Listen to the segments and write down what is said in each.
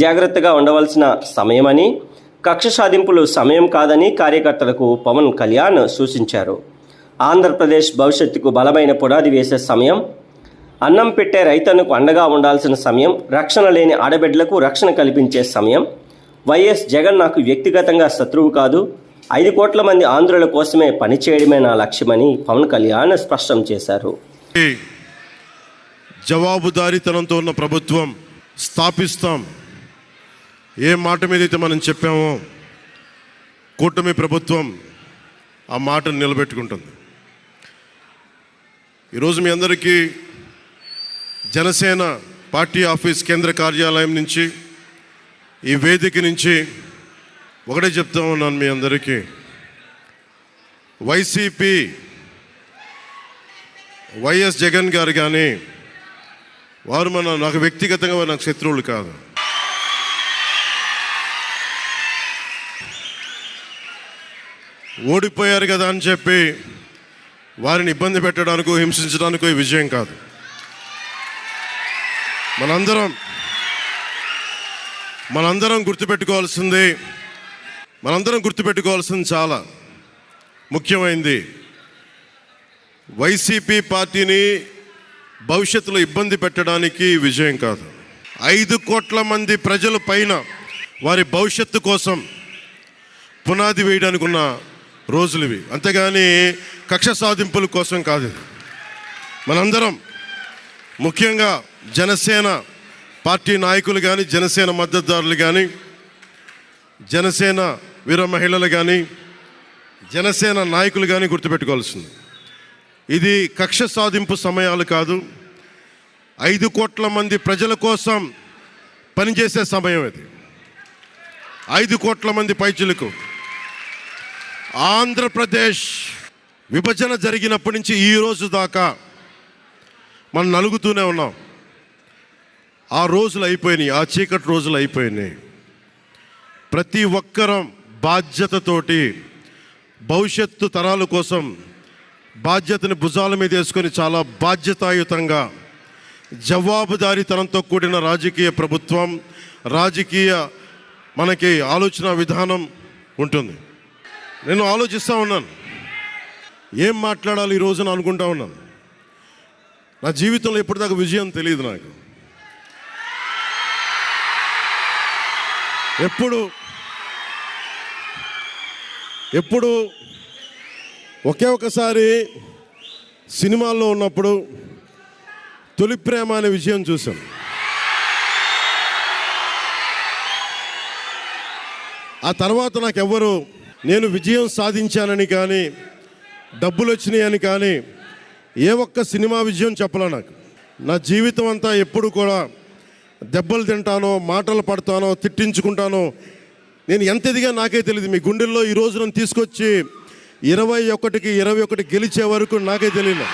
జాగ్రత్తగా ఉండవలసిన సమయమని, కక్ష సాధింపులు సమయం కాదని కార్యకర్తలకు పవన్ కళ్యాణ్ సూచించారు. ఆంధ్రప్రదేశ్ భవిష్యత్తుకు బలమైన పునాది వేసే సమయం, అన్నం పెట్టే రైతన్నకు అండగా ఉండాల్సిన సమయం, రక్షణ లేని ఆడబిడ్డలకు రక్షణ కల్పించే సమయం. వైఎస్ జగన్ నాకు వ్యక్తిగతంగా శత్రువు కాదు, 5 కోట్ల మంది ఆంధ్రుల కోసమే పనిచేయడమే నా లక్ష్యమని పవన్ కళ్యాణ్ స్పష్టం చేశారు. జవాబుదారీతనంతో ఉన్న ప్రభుత్వం స్థాపిస్తాం. ఏ మాట మీద అయితే మనం చెప్పామో కూటమి ప్రభుత్వం ఆ మాటను నిలబెట్టుకుంటుంది. ఈరోజు మీ అందరికీ జనసేన పార్టీ ఆఫీస్ కేంద్ర కార్యాలయం నుంచి, ఈ వేదిక నుంచి ఒకటే చెప్తా ఉన్నాను మీ అందరికీ, వైసీపీ వైఎస్ జగన్ గారు కానీ వారు నాకు వ్యక్తిగతంగా నాకు శత్రువులు కాదు. ఓడిపోయారు కదా అని చెప్పి వారిని ఇబ్బంది పెట్టడానికో హింసించడానికో ఈ విజయం కాదు. మనందరం గుర్తుపెట్టుకోవాల్సింది చాలా ముఖ్యమైనది. వైసీపీ పార్టీని భవిష్యత్తులో ఇబ్బంది పెట్టడానికి విజయం కాదు. 5 కోట్ల మంది ప్రజల పైన వారి భవిష్యత్తు కోసం పునాది వేయడానికి ఉన్న రోజులు ఇవి, అంతేగాని కక్ష సాధింపుల కోసం కాదు. మనందరం ముఖ్యంగా జనసేన పార్టీ నాయకులు కానీ, జనసేన మద్దతుదారులు కానీ, జనసేన వీర మహిళలు కానీ, జనసేన నాయకులు కానీ గుర్తుపెట్టుకోవాల్సింది, ఇది కక్ష సాధింపు సమయాలు కాదు. 5 కోట్ల మంది ప్రజల కోసం పనిచేసే సమయం ఇది. 5 కోట్ల మంది పైచులకు ఆంధ్రప్రదేశ్ విభజన జరిగినప్పటి నుంచి ఈ రోజు దాకా మనం నలుగుతూనే ఉన్నాం. ఆ రోజులు అయిపోయినాయి, ఆ చీకటి రోజులు అయిపోయినాయి. ప్రతి ఒక్కరం బాధ్యతతోటి భవిష్యత్తు తరాల కోసం బాధ్యతని భుజాల మీద వేసుకొని చాలా బాధ్యతాయుతంగా జవాబుదారీతనంతో కూడిన రాజకీయ ప్రభుత్వం, రాజకీయ మనకి ఆలోచన విధానం ఉంటుంది. నేను ఆలోచిస్తూ ఉన్నాను, ఏం మాట్లాడాలి ఈ రోజున అనుకుంటా ఉన్నాను. నా జీవితంలో ఎప్పటిదాకా విజయం తెలియదు నాకు. ఎప్పుడు ఒకే ఒకసారి సినిమాల్లో ఉన్నప్పుడు తొలి ప్రేమ అనే విజయం చూశాను. ఆ తర్వాత నాకెవ్వరు నేను విజయం సాధించానని కానీ, డబ్బులు వచ్చినాయని కానీ ఏ ఒక్క సినిమా విజయం చెప్పలే నాకు. నా జీవితం అంతా ఎప్పుడు కూడా దెబ్బలు తింటానో, మాటలు పడతానో, తిట్టించుకుంటానో, నేను ఎంత ఎదిగా నాకే తెలియదు. మీ గుండెల్లో ఈ రోజు నన్ను తీసుకొచ్చి 21కి 21 గెలిచే వరకు నాకే తెలియదు.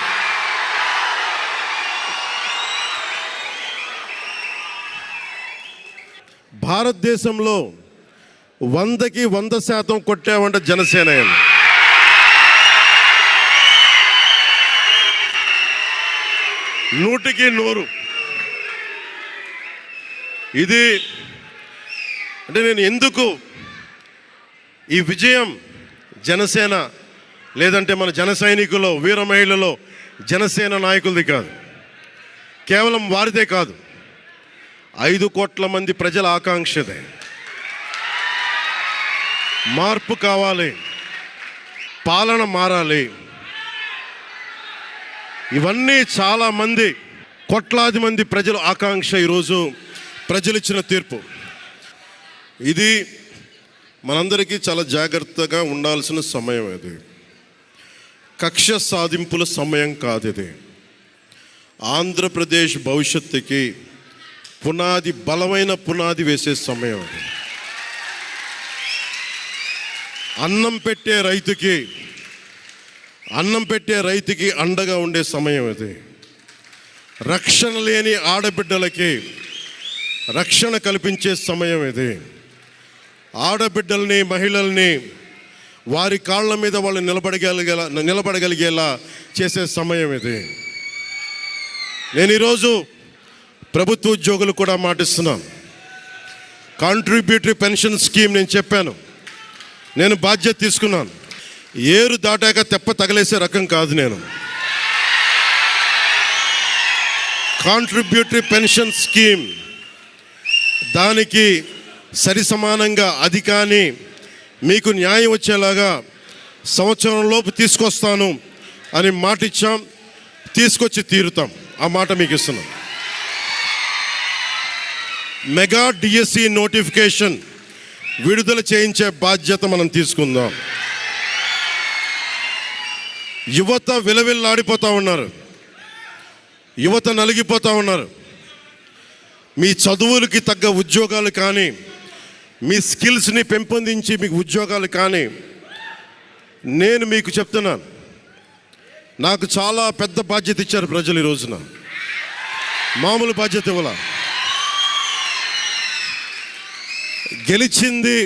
భారతదేశంలో 100కి 100% కొట్టామంటే జనసేన. 100కి 100. ఇది అంటే నేను ఎందుకు ఈ విజయం జనసేన లేదంటే మన జన సైనికులు, వీర మహిళలో జనసేన నాయకులది కాదు, కేవలం వారిదే కాదు, 5 కోట్ల మంది ప్రజల ఆకాంక్షదే. మార్పు కావాలి, పాలన మారాలి. ఇవన్నీ చాలా మంది, కోట్లాది మంది ప్రజల ఆకాంక్ష. ఈరోజు ప్రజలు ఇచ్చిన తీర్పు ఇది. మనందరికీ చాలా జాగ్రత్తగా ఉండాల్సిన సమయం ఇది. కక్ష సాధింపుల సమయం కాదు ఇది. ఆంధ్రప్రదేశ్ భవిష్యత్తుకి పునాది, బలమైన పునాది వేసే సమయం అది. అన్నం పెట్టే రైతుకి అండగా ఉండే సమయం ఇది. రక్షణ లేని ఆడబిడ్డలకి రక్షణ కల్పించే సమయం ఇది. ఆడబిడ్డల్ని, మహిళల్ని వారి కాళ్ళ మీద వాళ్ళు నిలబడగలిగేలా చేసే సమయం ఇది. నేను ఈరోజు ప్రభుత్వ ఉద్యోగులు కూడా మాటిస్తున్నాను, కాంట్రిబ్యూటరీ పెన్షన్ స్కీమ్ నేను చెప్పాను, నేను బాధ్యత తీసుకున్నాను. ఏరు దాటాక తెప్ప తగలేసే రకం కాదు నేను. కాంట్రిబ్యూటరీ పెన్షన్ స్కీమ్ దానికి సరి సమానంగా అది కానీ మీకు న్యాయం వచ్చేలాగా సంవత్సరంలోపు తీసుకొస్తాను అని మాట ఇచ్చాం, తీసుకొచ్చి తీరుతాం. ఆ మాట మీకు ఇస్తున్నాం. మెగా డిఎస్సి నోటిఫికేషన్ విడుదల చేయించే బాధ్యత మనం తీసుకుందాం. యువత విలవిల్లాడిపోతూ ఉన్నారు, యువత నలిగిపోతూ ఉన్నారు. మీ చదువులకి తగ్గ ఉద్యోగాలు కానీ, మీ స్కిల్స్ని పెంపొందించి మీకు ఉద్యోగాలు కానీ, నేను మీకు చెప్తున్నాను, నాకు చాలా పెద్ద బాధ్యత ఇచ్చారు ప్రజలు. ఈ రోజున మామూలు బాధ్యత ఇవ్వాల. గెలిచింది